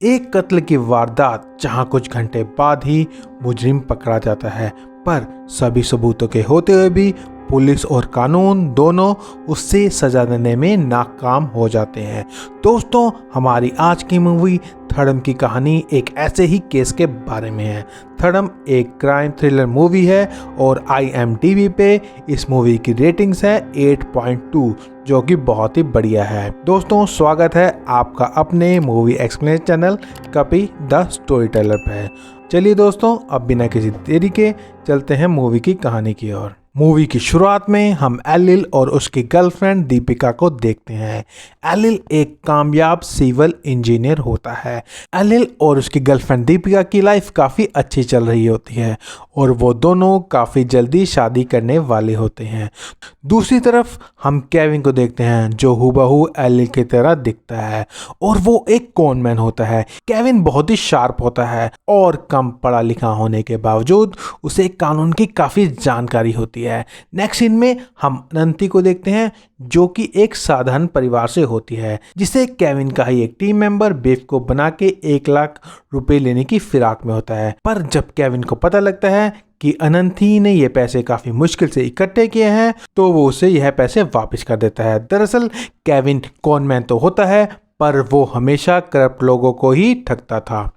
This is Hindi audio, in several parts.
एक कत्ल की वारदात जहां कुछ घंटे बाद ही मुजरिम पकड़ा जाता है, पर सभी सबूतों के होते हुए भी पुलिस और कानून दोनों उससे सजा देने में नाकाम हो जाते हैं। दोस्तों, हमारी आज की मूवी थड़म की कहानी एक ऐसे ही केस के बारे में है। थड़म एक क्राइम थ्रिलर मूवी है और IMDb पे इस मूवी की रेटिंग्स है 8.2, जो कि बहुत ही बढ़िया है। दोस्तों, स्वागत है आपका अपने मूवी एक्सप्लेनेशन चैनल कपी द स्टोरी टेलर पे। चलिए दोस्तों, अब बिना किसी देरी के चलते हैं मूवी की कहानी की ओर। मूवी की शुरुआत में हम एलिल और उसकी गर्लफ्रेंड दीपिका को देखते हैं। एलिल एक कामयाब सिविल इंजीनियर होता है। एलिल और उसकी गर्लफ्रेंड दीपिका की लाइफ काफ़ी अच्छी चल रही होती है और वो दोनों काफ़ी जल्दी शादी करने वाले होते हैं। दूसरी तरफ हम केविन को देखते हैं, जो हूबहू एलिल की तरह दिखता है और वो एक कॉनमैन होता है। केविन बहुत ही शार्प होता है और कम पढ़ा लिखा होने के बावजूद उसे कानून की काफ़ी जानकारी होती है। नेक्स्ट सीन में हम अनंती को देखते हैं, जो कि एक साधारण परिवार से होती है, जिसे केविन का ही एक टीम मेंबर बेवकूफ बना के 1 लाख रुपए लेने की फिराक में होता है। पर जब केविन को पता लगता है कि अनंती ने ये पैसे काफी मुश्किल से इकट्ठे किए हैं, तो वो उसे यह पैसे वापस कर देता है। दरअसल केविन कॉनमैन तो होता है, पर वो हमेशा करप्ट लोगों को ही ठगता था।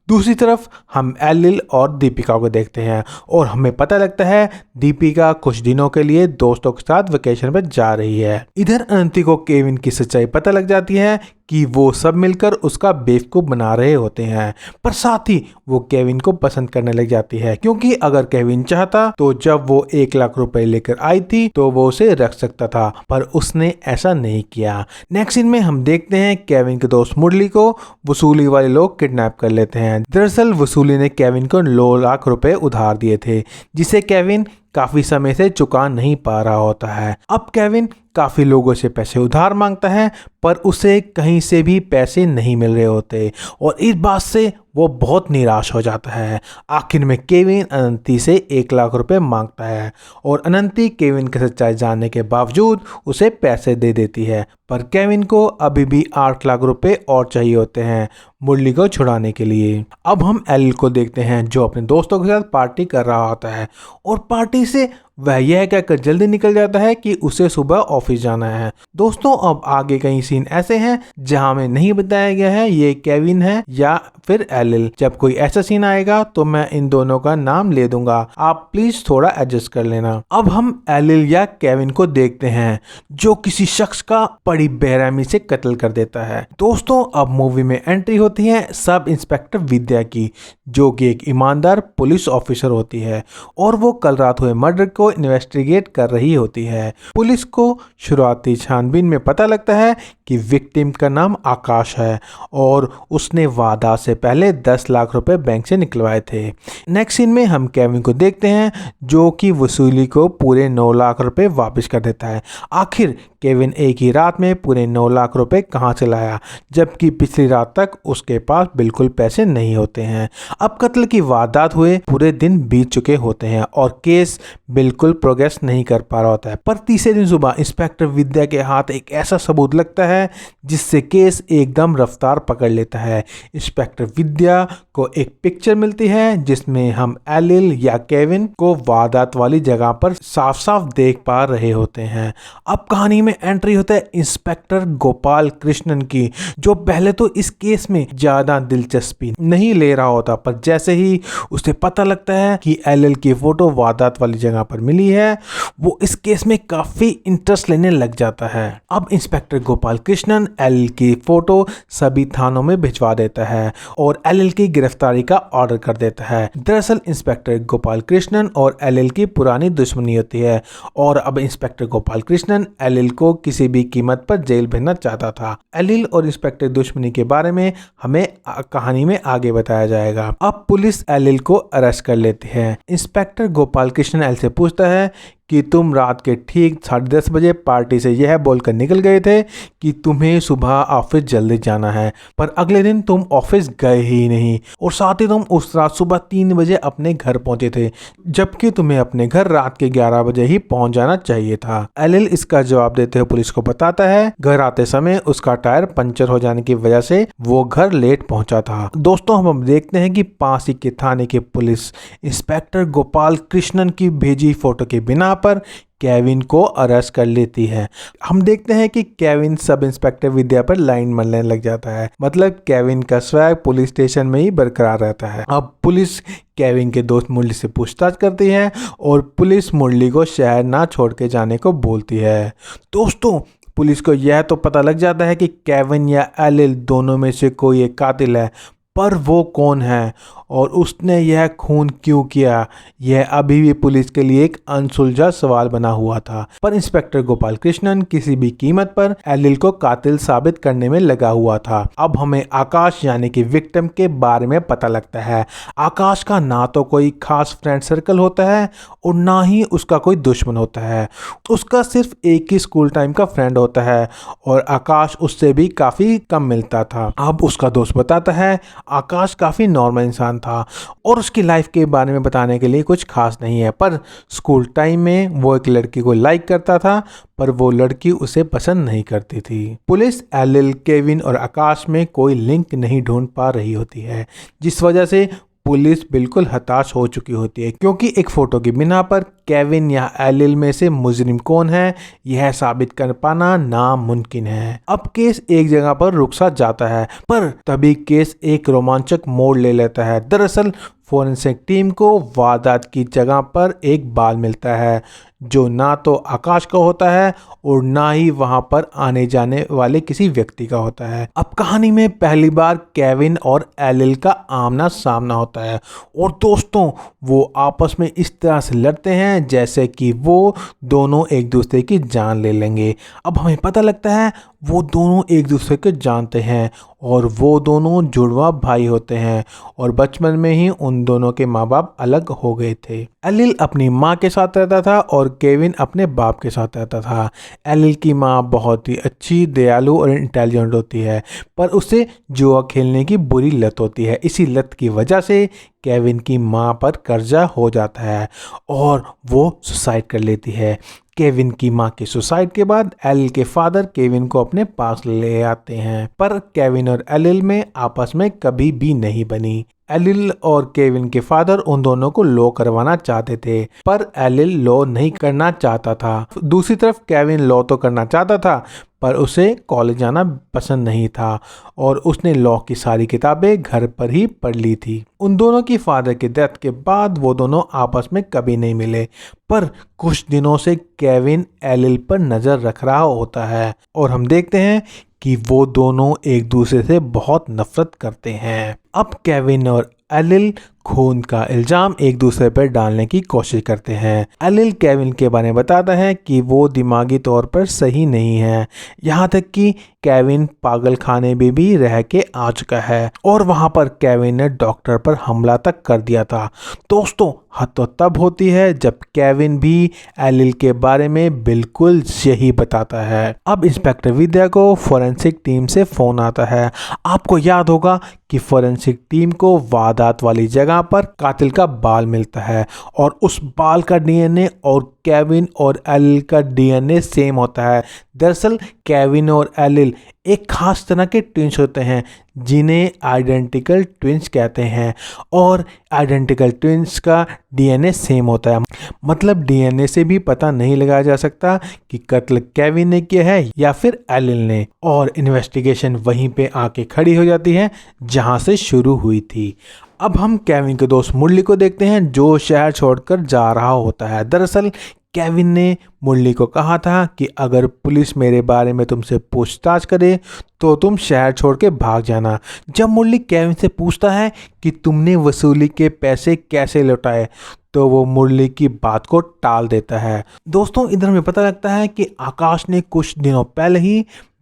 दूसरी तरफ हम एलिल और दीपिका को देखते हैं और हमें पता लगता है दीपिका कुछ दिनों के लिए दोस्तों के साथ वेकेशन पर जा रही है। इधर अनंती को केविन की सच्चाई पता लग जाती है कि वो सब मिलकर उसका बेवकूफ बना रहे होते हैं, पर साथ ही वो केविन को पसंद करने लग जाती है, क्योंकि अगर केविन चाहता तो जब वो 1 लाख रुपए लेकर आई थी तो वो उसे रख सकता था, पर उसने ऐसा नहीं किया। नेक्स्ट सीन में हम देखते हैं केविन के दोस्त मुरली को वसूली वाले लोग किडनैप कर लेते हैं। दरअसल वसूली ने केविन को 9 लाख रुपए उधार दिए थे, जिसे केविन काफी समय से चुका नहीं पा रहा होता है। अब केविन काफी लोगों से पैसे उधार मांगता है, पर उसे कहीं से भी पैसे नहीं मिल रहे होते और इस बात से वो बहुत निराश हो जाता है। आखिर में केविन अनंती से 1 लाख रुपए मांगता है और अनंती केविन की सच्चाई जानने के बावजूद उसे पैसे दे देती है, पर केविन को अभी भी 8 लाख रुपए और चाहिए होते हैं मुरली को छुड़ाने के लिए। अब हम एलिल को देखते हैं, जो अपने दोस्तों के साथ पार्टी कर रहा होता है और पार्टी से वह यह कहकर जल्दी निकल जाता है कि उसे सुबह ऑफिस जाना है। दोस्तों, अब आगे कई सीन ऐसे हैं जहां में नहीं बताया गया है ये केविन है या फिर एलिल। जब कोई ऐसा सीन आएगा तो मैं इन दोनों का नाम ले दूंगा, आप प्लीज थोड़ा एडजस्ट कर लेना। अब हम एलिल या केविन को देखते हैं, जो किसी शख्स का बड़ी बेरहमी से कत्ल कर देता है। दोस्तों, अब मूवी में एंट्री होती है सब इंस्पेक्टर विद्या की, जो कि एक ईमानदार पुलिस ऑफिसर होती है और वो कल रात हुए मर्डर को इन्वेस्टिगेट कर रही होती है। पुलिस को शुरुआती छानबीन में पता लगता है कि विक्टिम का नाम आकाश है और उसने वारदात से पहले 10 लाख रुपए बैंक से निकलवाए थे। नेक्स्ट सीन में हम केविन को देखते हैं, जो कि वसूली को पूरे 9 लाख रुपए वापस कर देता है। आखिर केविन एक ही रात में पूरे 9 लाख रुपए कहां से लाया, जबकि पिछली रात तक उसके पास बिल्कुल पैसे नहीं होते हैं। अब कत्ल की वारदात हुए पूरे दिन बीत चुके होते हैं और केस बिल्कुल प्रोग्रेस नहीं कर पा रहा होता है, पर तीसरे दिन सुबह इंस्पेक्टर विद्या के हाथ एक ऐसा सबूत लगता है जिससे केस एकदम रफ्तार पकड़ लेता है। इंस्पेक्टर विद्या को एक पिक्चर मिलती है जिसमें हम एलिल या केविन को वारदात वाली जगह पर साफ साफ देख पा रहे होते हैं। अब कहानी में एंट्री होता है इंस्पेक्टर गोपाल कृष्णन की, जो पहले तो इस केस में ज्यादा दिलचस्पी नहीं ले रहा होता, पर जैसे ही उसे पता लगता है कि एलिल की फोटो वारदात वाली जगह पर मिली है, वो इस केस में काफी इंटरेस्ट लेने लग जाता है। अब इंस्पेक्टर गोपाल कृष्णन एलिल की फोटो सभी थानों में भिजवा देता है और एलिल की गिरफ्तारी का ऑर्डर कर देता है। दरअसल इंस्पेक्टर गोपाल कृष्णन और एलिल की पुरानी दुश्मनी होती है और अब इंस्पेक्टर गोपाल कृष्णन एलिल को किसी भी कीमत पर जेल भेजना चाहता था। एलिल और इंस्पेक्टर दुश्मनी के बारे में हमें कहानी में आगे बताया जाएगा। अब पुलिस एलिल को अरेस्ट कर लेती है। इंस्पेक्टर गोपाल कृष्णन एलिल से पूछता है कि तुम रात के ठीक 10:30 बजे पार्टी से यह बोलकर निकल गए थे कि तुम्हें सुबह ऑफिस जल्दी जाना है, पर अगले दिन तुम ऑफिस गए ही नहीं और साथ ही तुम उस रात सुबह 3 बजे अपने घर पहुंचे थे, जबकि तुम्हें अपने घर रात के 11 बजे ही पहुंच जाना चाहिए था। एलिल इसका जवाब देते हुए पुलिस को बताता है घर आते समय उसका टायर पंचर हो जाने की वजह से वो घर लेट पहुंचा था। दोस्तों, हम देखते हैं कि पास ही के थाने के पुलिस इंस्पेक्टर गोपाल कृष्णन की भेजी फोटो के बिना पर केविन को अरेस्ट कर लेती है। हम देखते हैं कि केविन सब इंस्पेक्टर विद्या पर लाइन मारने लग जाता है। मतलब केविन का स्वैग पुलिस स्टेशन में ही बरकरार रहता है। अब पुलिस केविन के दोस्त मुरली से पूछताछ करती है और पुलिस मुरली को शहर ना छोड़ के जाने को बोलती है। दोस्तों, पुलिस को यह तो पता लग जाता है कि केविन या एलिल दोनों में से कोई एक कातिल है, पर वो कौन है और उसने यह खून क्यों किया, यह अभी भी पुलिस के लिए एक अनसुलझा सवाल बना हुआ था। पर इंस्पेक्टर गोपाल कृष्णन किसी भी कीमत पर एलिल को कातिल साबित करने में लगा हुआ था। अब हमें आकाश यानी कि विक्टिम के बारे में पता लगता है। आकाश का ना तो कोई खास फ्रेंड सर्कल होता है और ना ही उसका कोई दुश्मन होता है। उसका सिर्फ एक ही स्कूल टाइम का फ्रेंड होता है और आकाश उससे भी काफ़ी कम मिलता था। अब उसका दोस्त बताता है आकाश काफ़ी नॉर्मल इंसान था और उसकी लाइफ के बारे में बताने के लिए कुछ खास नहीं है, पर स्कूल टाइम में वो एक लड़की को लाइक करता था, पर वो लड़की उसे पसंद नहीं करती थी। पुलिस एलिल, केविन और आकाश में कोई लिंक नहीं ढूंढ पा रही होती है, जिस वजह से पुलिस बिल्कुल हताश हो चुकी होती है, क्योंकि एक फोटो की बिना पर केविन या एलिल में से मुजरिम कौन है यह साबित कर पाना नामुमकिन है। अब केस एक जगह पर रुक सा जाता है, पर तभी केस एक रोमांचक मोड़ ले लेता है। दरअसल फोरेंसिक टीम को वारदात की जगह पर एक बाल मिलता है जो ना तो आकाश का होता है और ना ही वहां पर आने जाने वाले किसी व्यक्ति का होता है। अब कहानी में पहली बार केविन और एलिल का आमना सामना होता है और दोस्तों, वो आपस में इस तरह से लड़ते हैं जैसे कि वो दोनों एक दूसरे की जान ले लेंगे। अब हमें पता लगता है वो दोनों एक दूसरे को जानते हैं और वो दोनों जुड़वा भाई होते हैं और बचपन में ही उन दोनों के माँ बाप अलग हो गए थे। एलिल अपनी माँ के साथ रहता था और केविन अपने बाप के साथ रहता था। एलिल की माँ बहुत ही अच्छी, दयालु और इंटेलिजेंट होती है, पर उसे जुआ खेलने की बुरी लत होती है। इसी लत की वजह से केविन की माँ पर कर्जा हो जाता है और वो सुसाइड कर लेती है। केविन की मां के सुसाइड के बाद एलिल के फादर केविन को अपने पास ले आते हैं, पर केविन और एलिल में आपस में कभी भी नहीं बनी। एलिल और केविन के फादर उन दोनों को लॉ करवाना चाहते थे, पर एलिल लॉ नहीं करना चाहता था। दूसरी तरफ केविन लॉ तो करना चाहता था, पर उसे कॉलेज जाना पसंद नहीं था और उसने लॉ की सारी किताबें घर पर ही पढ़ ली थी। उन दोनों की फादर की डेथ के बाद वो दोनों आपस में कभी नहीं मिले, पर कुछ दिनों से केविन एलिल पर नज़र रख रहा होता है और हम देखते हैं कि वो दोनों एक दूसरे से बहुत नफरत करते हैं। अब केविन और एलिल खून का इल्जाम एक दूसरे पर डालने की कोशिश करते हैं। एलिल केविन के बारे में बताता है कि वो दिमागी तौर पर सही नहीं है, यहाँ तक कि केविन पागल खाने में भी रह के आ चुका है और वहाँ पर केविन ने डॉक्टर पर हमला तक कर दिया था। दोस्तों, हद तो तब होती है जब केविन भी एलिल के बारे में बिल्कुल यही बताता है। अब इंस्पेक्टर विद्या को फोरेंसिक टीम से फोन आता है। आपको याद होगा कि फोरेंसिक टीम को वारदात वाली जगह पर कातिल का बाल मिलता है और उस बाल का डीएनए और केविन और एलिल का डीएनए सेम होता है। दरअसल केविन और एलिल एक खास तरह के ट्विंस होते हैं जिन्हें आइडेंटिकल ट्विंस कहते हैं और आइडेंटिकल ट्विंस का डीएनए सेम होता है। मतलब डीएनए से भी पता नहीं लगाया जा सकता कि कत्ल केविन ने किया है या फिर एलिल ने, और इन्वेस्टिगेशन वहीं पे आके खड़ी हो जाती है जहां से शुरू हुई थी। अब हम केविन के दोस्त मुरली को देखते हैं जो शहर छोड़कर जा रहा होता है। दरअसल केविन ने मुरली को कहा था कि अगर पुलिस मेरे बारे में तुमसे पूछताछ करे तो तुम शहर छोड़ के भाग जाना। जब मुरली केविन से पूछता है कि तुमने वसूली के पैसे कैसे लौटाए, तो वो मुरली की बात को टाल देता है। दोस्तों, इधर हमें पता लगता है कि आकाश ने कुछ दिनों पहले ही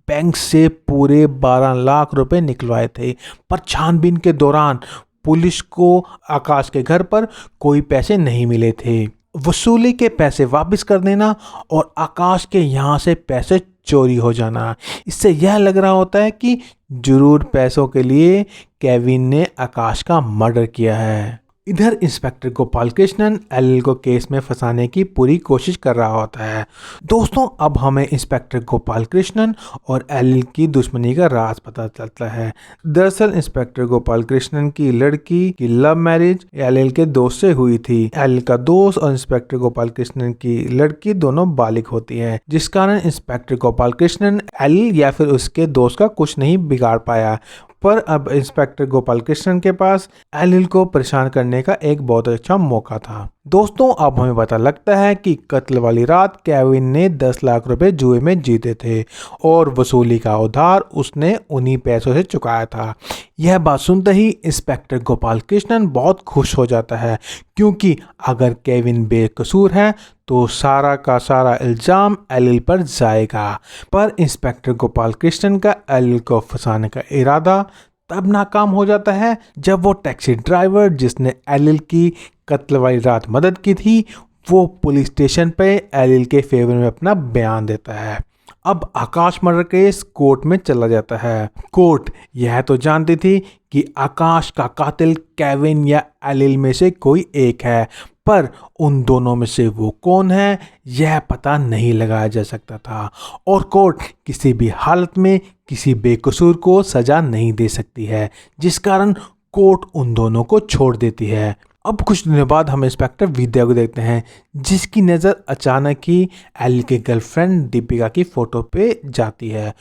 बैंक से पूरे 12 लाख रुपए निकलवाए थे, पर छानबीन के दौरान पुलिस को आकाश के घर पर कोई पैसे नहीं मिले थे। वसूली के पैसे वापस कर देना और आकाश के यहाँ से पैसे चोरी हो जाना। इससे यह लग रहा होता है कि जरूर पैसों के लिए केविन ने आकाश का मर्डर किया है। इधर इंस्पेक्टर गोपाल कृष्णन एलिल को केस में फंसाने की पूरी कोशिश कर रहा होता है। दोस्तों अब हमें इंस्पेक्टर गोपाल कृष्णन और एलिल की दुश्मनी का राज पता चलता है। दरअसल इंस्पेक्टर गोपाल कृष्णन की लड़की की लव मैरिज एलिल के दोस्त से हुई थी। एलिल का दोस्त और इंस्पेक्टर गोपाल कृष्णन की लड़की दोनों बालिग होती है, जिस कारण इंस्पेक्टर गोपाल कृष्णन एलिल या फिर उसके दोस्त का कुछ नहीं बिगाड़ पाया। पर अब इंस्पेक्टर गोपाल कृष्णन के पास एलिल को परेशान करने का एक बहुत अच्छा मौका था। दोस्तों अब हमें पता लगता है कि कत्ल वाली रात केविन ने 10 लाख रुपए जुए में जीते थे और वसूली का उधार उसने उन्हीं पैसों से चुकाया था। यह बात सुनते ही इंस्पेक्टर गोपाल कृष्णन बहुत खुश हो जाता है, क्योंकि अगर केविन बेकसूर है तो सारा का सारा इल्जाम एलिल पर जाएगा। पर इंस्पेक्टर गोपाल कृष्णन का एलिल को फंसाने का इरादा तब नाकाम हो जाता है जब वो टैक्सी ड्राइवर जिसने एलिल की कत्ल वाली रात मदद की थी, वो पुलिस स्टेशन पे एलिल के फेवर में अपना बयान देता है। अब आकाश मर्डर केस कोर्ट में चला जाता है। कोर्ट यह तो जानती थी कि आकाश का कातिल केविन या एलिल में से कोई एक है, पर उन दोनों में से वो कौन है यह पता नहीं लगाया जा सकता था और कोर्ट किसी भी हालत में किसी बेकसूर को सजा नहीं दे सकती है, जिस कारण कोर्ट उन दोनों को छोड़ देती है। अब कुछ दिनों बाद हम इंस्पेक्टर विद्या को देखते हैं, जिसकी नज़र अचानक ही एलिल के गर्लफ्रेंड दीपिका की फ़ोटो पे जाती है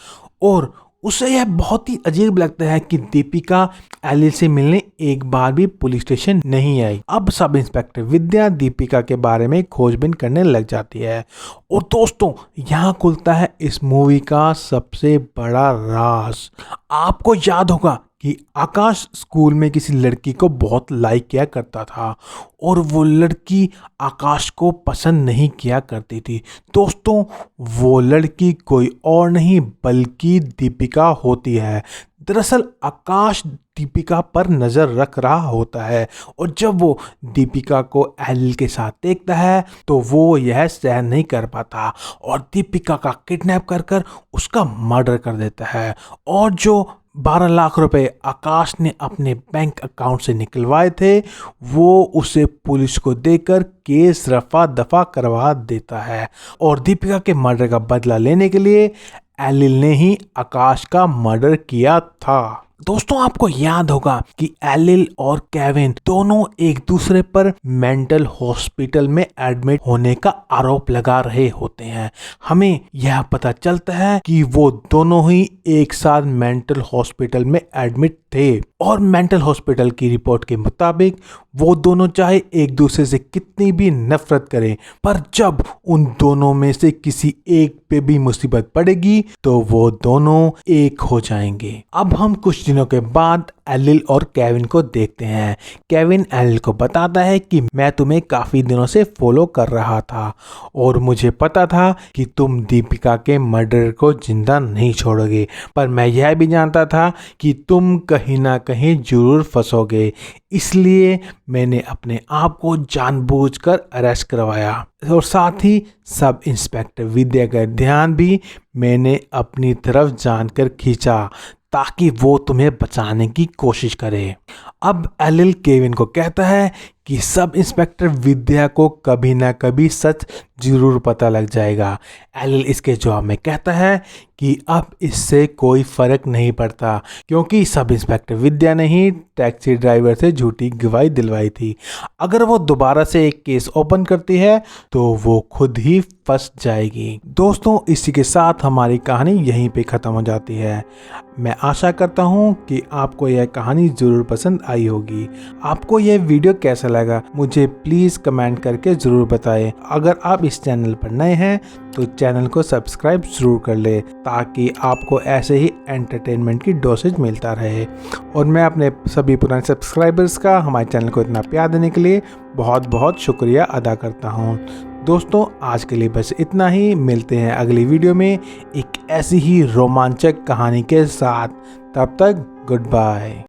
और उसे यह बहुत ही अजीब लगता है कि दीपिका एलिल से मिलने एक बार भी पुलिस स्टेशन नहीं आई। अब सब इंस्पेक्टर विद्या दीपिका के बारे में खोजबीन करने लग जाती है और दोस्तों यहाँ खुलता है इस मूवी का सबसे बड़ा राज। आपको याद होगा कि आकाश स्कूल में किसी लड़की को बहुत लाइक किया करता था और वो लड़की आकाश को पसंद नहीं किया करती थी। दोस्तों वो लड़की कोई और नहीं बल्कि दीपिका होती है। दरअसल आकाश दीपिका पर नज़र रख रहा होता है और जब वो दीपिका को एलिल के साथ देखता है तो वो यह सहन नहीं कर पाता और दीपिका का किडनैप कर उसका मर्डर कर देता है और जो 12 लाख रुपए आकाश ने अपने बैंक अकाउंट से निकलवाए थे वो उसे पुलिस को देकर केस रफा दफा करवा देता है और दीपिका के मर्डर का बदला लेने के लिए एलिल ने ही आकाश का मर्डर किया था। दोस्तों आपको याद होगा कि एलिल और केविन दोनों एक दूसरे पर मेंटल हॉस्पिटल में एडमिट होने का आरोप लगा रहे होते हैं। हमें यह पता चलता है कि वो दोनों ही एक साथ मेंटल हॉस्पिटल में एडमिट थे और मेंटल हॉस्पिटल की रिपोर्ट के मुताबिक वो दोनों चाहे एक दूसरे से कितनी भी नफरत करें, पर जब उन दोनों में से किसी एक पे भी मुसीबत पड़ेगी तो वो दोनों एक हो जाएंगे। अब हम कुछ दिनों के बाद एलिल और केविन को देखते हैं। केविन एलिल को बताता है कि मैं तुम्हें काफ़ी दिनों से फॉलो कर रहा था और मुझे पता था कि तुम दीपिका के मर्डर को जिंदा नहीं छोड़ोगे, पर मैं यह भी जानता था कि तुम कहीं ना कहीं जरूर फंसोगे, इसलिए मैंने अपने आप को जानबूझकर अरेस्ट करवाया और साथ ही सब इंस्पेक्टर विद्या का ध्यान भी मैंने अपनी तरफ जानकर खींचा ताकि वो तुम्हें बचाने की कोशिश करे। अब एलिल केविन को कहता है कि सब इंस्पेक्टर विद्या को कभी ना कभी सच जरूर पता लग जाएगा। एलिल इसके जवाब में कहता है कि अब इससे कोई फर्क नहीं पड़ता क्योंकि सब इंस्पेक्टर विद्या ने ही टैक्सी ड्राइवर से झूठी गवाही दिलवाई थी। अगर वो दोबारा से एक केस ओपन करती है तो वो खुद ही फंस जाएगी। दोस्तों इसी के साथ हमारी कहानी यहीं पे ख़त्म हो जाती है। मैं आशा करता हूँ कि आपको यह कहानी ज़रूर पसंद आई होगी। आपको यह वीडियो कैसा लगा मुझे प्लीज़ कमेंट करके ज़रूर बताएं। अगर आप इस चैनल पर नए हैं तो चैनल को सब्सक्राइब ज़रूर कर ले ताकि आपको ऐसे ही एंटरटेनमेंट की डोसेज मिलता रहे। और मैं अपने सभी पुराने सब्सक्राइबर्स का हमारे चैनल को इतना प्यार देने के लिए बहुत बहुत शुक्रिया अदा करता हूँ। दोस्तों आज के लिए बस इतना ही। मिलते हैं अगली वीडियो में एक ऐसी ही रोमांचक कहानी के साथ। तब तक गुड बाय।